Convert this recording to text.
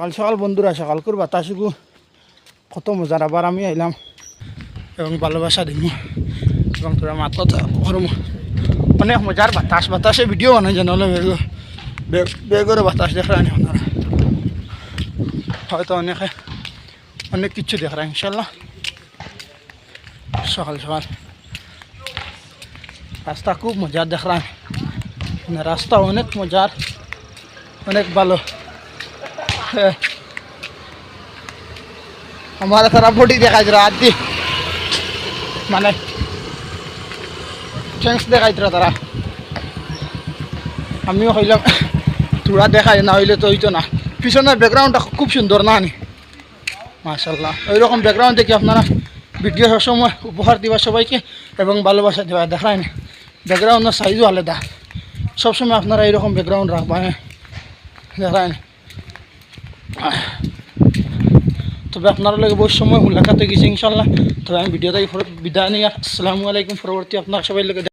সকাল সকাল বন্ধুরা সকাল করে বাতাসুকু কত মজার। আবার আমি আইলাম এবং ভালোবাসা দিব এবং তোরা মাত কথা অনেক মজার বাতাস বাতাসে ভিডিও বানাই যেন হলে বেগরে বাতাস দেখা নি আপনারা হয়তো অনেক কিছু দেখা ইনশাল্লাহ। সকাল সকাল রাস্তা খুব মজার দেখলাম, রাস্তা অনেক মজার, অনেক ভালো। আমার তারা বডি দেখাইছিল আদি মানে থ্যাংকস দেখাইছিল তারা, আমিও হইলাম তোরা দেখাই না হইলে তো হইতো না। পিছনের ব্যাকগ্রাউন্ডটা খুব সুন্দর না নি মাশাল্লাহ। ওইরকম ব্যাকগ্রাউন্ড দেখে আপনারা ভিডিও সবসময় উপহার দিবা সবাইকে এবং ভালোবাসা দেওয়া দেখায় না। ব্যাকগ্রাউন্ডের সাইজও আলাদা, সবসময় আপনারা এইরকম ব্যাকগ্রাউন্ড রাখবেন দেখায় না। তবে আপনারা লাগে বহু সময় মুলাকাত হয়ে গেছে ইনশাল্লাহ। তবে আমি ভিডিওটাই বিদায় নিই। আসসালামু আলাইকুম। পরবর্তী আপনার সবাই লোক